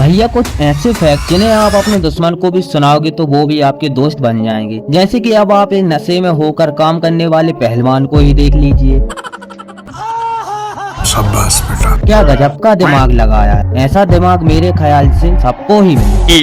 भैया कुछ ऐसे फैक्ट जिन्हें आप अपने दुश्मन को भी सुनाओगे तो वो भी आपके दोस्त बन जाएंगे। जैसे कि अब आप एक नशे में होकर काम करने वाले पहलवान को ही देख लीजिए। शाबाश बेटा, क्या गजब का दिमाग लगाया है। ऐसा दिमाग मेरे ख्याल से सबको ही मिले।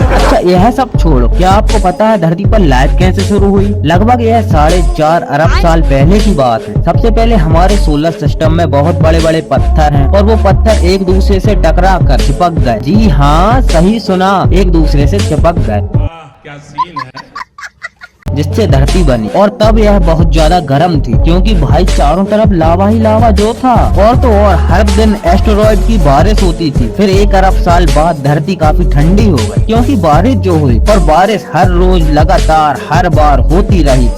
अच्छा यह सब छोड़ो, क्या आपको पता है धरती पर लाइफ कैसे शुरू हुई? लगभग यह 4.5 अरब साल पहले की बात है। सबसे पहले हमारे सोलर सिस्टम में बहुत बड़े बड़े पत्थर हैं और वो पत्थर एक दूसरे से टकरा कर चिपक गए। जी हाँ सही सुना, एक दूसरे से चिपक गए। क्या सीन है? जिससे धरती बनी और तब यह बहुत ज्यादा गर्म थी क्योंकि भाई चारों तरफ लावा ही लावा जो था। और तो और हर दिन एस्टेरॉइड की बारिश होती थी। फिर 1 अरब साल बाद धरती काफी ठंडी हो गई क्योंकि बारिश जो हुई, और बारिश हर रोज लगातार हर बार होती रही।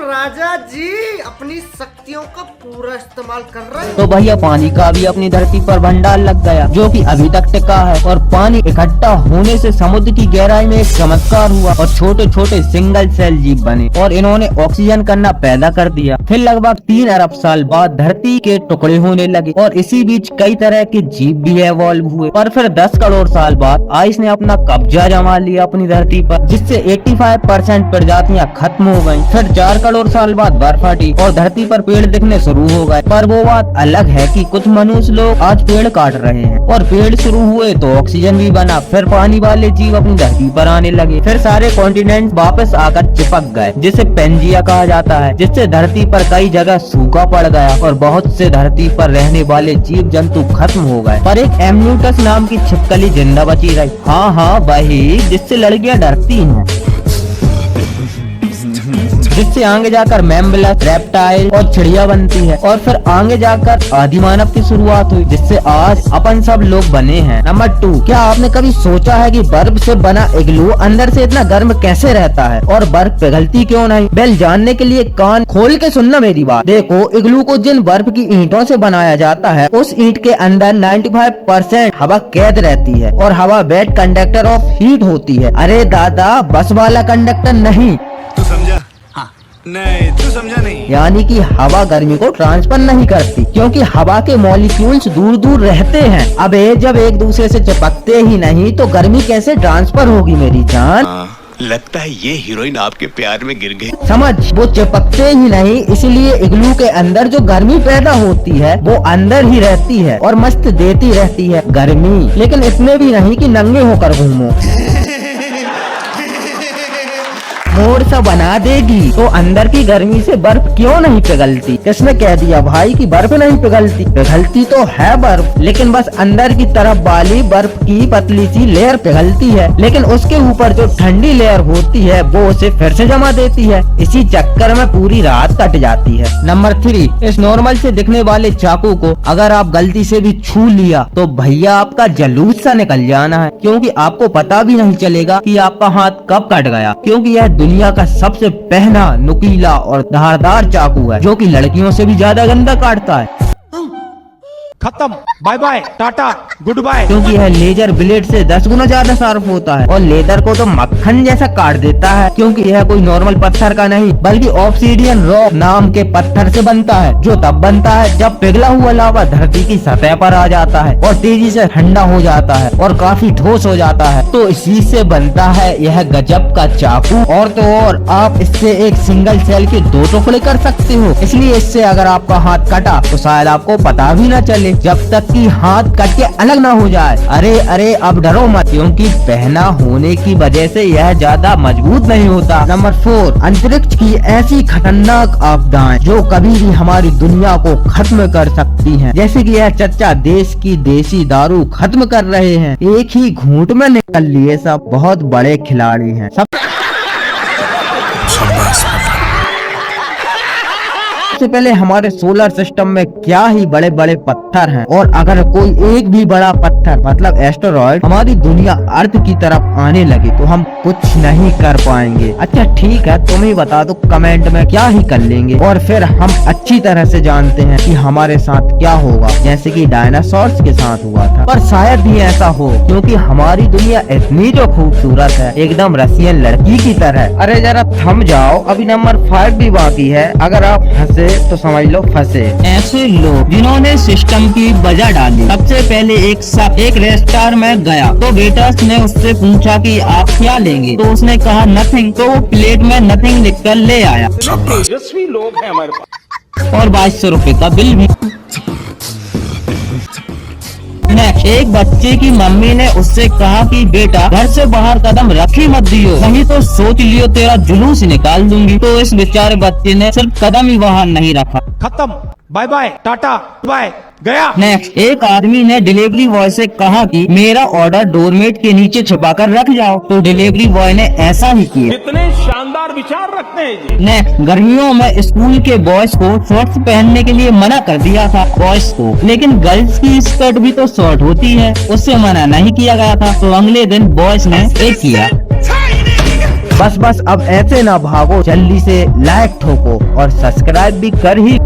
राजा जी अपनी शक्तियों का पूरा इस्तेमाल कर रहे हैं। तो भैया पानी का भी अपनी धरती पर भंडार लग गया जो कि अभी तक टिका है। और पानी इकट्ठा होने से समुद्र की गहराई में एक चमत्कार हुआ और छोटे छोटे सिंगल सेल जीव बने और इन्होंने ऑक्सीजन करना पैदा कर दिया। फिर लगभग 3 अरब साल बाद धरती के टुकड़े होने लगे और इसी बीच कई तरह के जीव भी एवॉल्व हुए। और फिर 10 करोड़ साल बाद आइस ने अपना कब्जा जमा लिया अपनी धरती पर, जिससे 85% प्रजातियां खत्म हो गयी। फिर 4 करोड़ साल बाद बर्फ हटी और धरती पर पेड़ दिखने शुरू हो गए। पर वो बात अलग है कि कुछ मनुष्य लोग आज पेड़ काट रहे हैं और पेड़ शुरू हुए तो ऑक्सीजन भी बना। फिर पानी वाले जीव अपनी धरती पर आने लगे। फिर सारे कॉन्टिनेंट वापस आकर चिपक गए जिसे पेंजिया कहा जाता है, जिससे धरती पर कई जगह सूखा पड़ गया और बहुत से धरती पर रहने वाले जीव जंतु खत्म हो गए। पर एक एम्यूटस नाम की छिपकली जिंदा बची रही। हाँ वही जिससे लड़कियां डरती हैं, जिससे आगे जाकर मैम्बलस, रेप्टाइल और चिड़िया बनती है। और फिर आगे जाकर आदि मानव की शुरुआत हुई जिससे आज अपन सब लोग बने हैं। नंबर 2, क्या आपने कभी सोचा है कि बर्फ से बना इग्लू अंदर से इतना गर्म कैसे रहता है और बर्फ पिघलती क्यों नहीं? बेल जानने के लिए कान खोल के सुनना मेरी बात। देखो इग्लू को जिन बर्फ की ईंटों से बनाया जाता है उस ईंट के अंदर 95% हवा कैद रहती है और हवा बेड कंडक्टर ऑफ हीट होती है। अरे दादा बस वाला कंडक्टर नहीं। तू समझा? हाँ नहीं तू समझा नहीं। यानी कि हवा गर्मी को ट्रांसफर नहीं करती क्योंकि हवा के मॉलिक्यूल्स दूर दूर रहते हैं। अब जब एक दूसरे से चिपकते ही नहीं तो गर्मी कैसे ट्रांसफर होगी मेरी जान? लगता है ये हीरोइन आपके प्यार में गिर गई। समझ, वो चिपकते ही नहीं इसलिए इग्लू के अंदर जो गर्मी पैदा होती है वो अंदर ही रहती है और मस्त देती रहती है गर्मी। लेकिन इतने भी नहीं कि नंगे होकर घूमो। मोड़ सा बना देगी तो अंदर की गर्मी से बर्फ क्यों नहीं पिघलती? किसने कह दिया भाई कि बर्फ नहीं पिघलती? पिघलती तो है बर्फ, लेकिन बस अंदर की तरफ वाली बर्फ की पतली सी लेयर पिघलती है, लेकिन उसके ऊपर जो ठंडी लेयर होती है वो उसे फिर से जमा देती है। इसी चक्कर में पूरी रात कट जाती है। नंबर 3, इस नॉर्मल से दिखने वाले चाकू को अगर आप गलती से भी छू लिया तो भैया आपका जलूस सा निकल जाना है क्योंकि आपको पता भी नहीं चलेगा कि आपका हाथ कब कट गया, क्योंकि यह दुनिया का सबसे पहला नुकीला और धारदार चाकू है जो कि लड़कियों से भी ज्यादा गंदा काटता है। खत्म, bye bye, tata, goodbye. क्योंकि यह लेजर ब्लेड से 10 गुना ज्यादा शार्प होता है और लेदर को तो मक्खन जैसा काट देता है क्योंकि यह कोई नॉर्मल पत्थर का नहीं बल्कि ऑब्सीडियन रॉक नाम के पत्थर से बनता है, जो तब बनता है जब पिघला हुआ लावा धरती की सतह पर आ जाता है और तेजी से ठंडा हो जाता है और काफी ठोस हो जाता है। तो इसी से बनता है यह गजब का चाकू। और तो और आप इससे एक सिंगल सेल के 2 टुकड़े कर सकते हो, इसलिए इससे अगर आपका हाथ कटा तो शायद आपको पता भी न चले जब तक कि हाथ कट के अलग ना हो जाए। अरे अब डरो मत क्योंकि पहना होने की वजह से यह ज्यादा मजबूत नहीं होता। नंबर 4, अंतरिक्ष की ऐसी खतरनाक आपदाएं जो कभी भी हमारी दुनिया को खत्म कर सकती हैं, जैसे कि यह चच्चा देश की देसी दारू खत्म कर रहे हैं। एक ही घूंट में निकल लिए सब बहुत बड़े खिलाड़ी हैं। सबसे पहले हमारे सोलर सिस्टम में क्या ही बड़े बड़े पत्थर हैं और अगर कोई एक भी बड़ा पत्थर मतलब एस्टेरॉइड हमारी दुनिया अर्थ की तरफ आने लगे तो हम कुछ नहीं कर पाएंगे। अच्छा ठीक है, तुम ही बता दो कमेंट में क्या ही कर लेंगे। और फिर हम अच्छी तरह से जानते हैं कि हमारे साथ क्या होगा, जैसे कि डायनासोर्स के साथ हुआ था। पर शायद ही ऐसा हो क्योंकि हमारी दुनिया इतनी जो खूबसूरत है, एकदम रसियन लड़की की तरह। अरे जरा थम जाओ, अभी नंबर 5 भी बाकी है। अगर आप हंसे फंसे तो समझ लो फंसे। ऐसे लोग जिन्होंने सिस्टम की वजह डाली। सबसे पहले एक रेस्टोरेंट में गया तो वेटर्स ने उससे पूछा कि आप क्या लेंगे, तो उसने कहा नथिंग, तो वो प्लेट में नथिंग लिखकर ले आया तेजस्वी लोग हैं हमारे पास। और 2200 रुपए का बिल भी। नेक्स्ट, एक बच्चे की मम्मी ने उससे कहा कि बेटा घर से बाहर कदम रखी मत दियो, नहीं तो सोच लियो तेरा जुलूस निकाल दूंगी। तो इस बेचारे बच्चे ने सिर्फ कदम ही बाहर नहीं रखा। खत्म, बाय बाय टाटा बाय गया। नेक्स्ट, एक आदमी ने डिलीवरी बॉय से कहा कि मेरा ऑर्डर डोरमेट के नीचे छुपा कर रख जाओ, तो डिलीवरी बॉय ने ऐसा ही किया। कितने शानदार विचार रखते हैं जी। नेक्स्ट, गर्मियों में स्कूल के बॉयज को शॉर्ट्स पहनने के लिए मना कर दिया था बॉयज को, लेकिन गर्ल्स की स्कर्ट भी तो शॉर्ट होती है, उससे मना नहीं किया गया था। तो अगले दिन बॉयज ने एक किया। बस अब ऐसे ना भागो, जल्दी से लाइक ठोको और सब्सक्राइब भी कर ही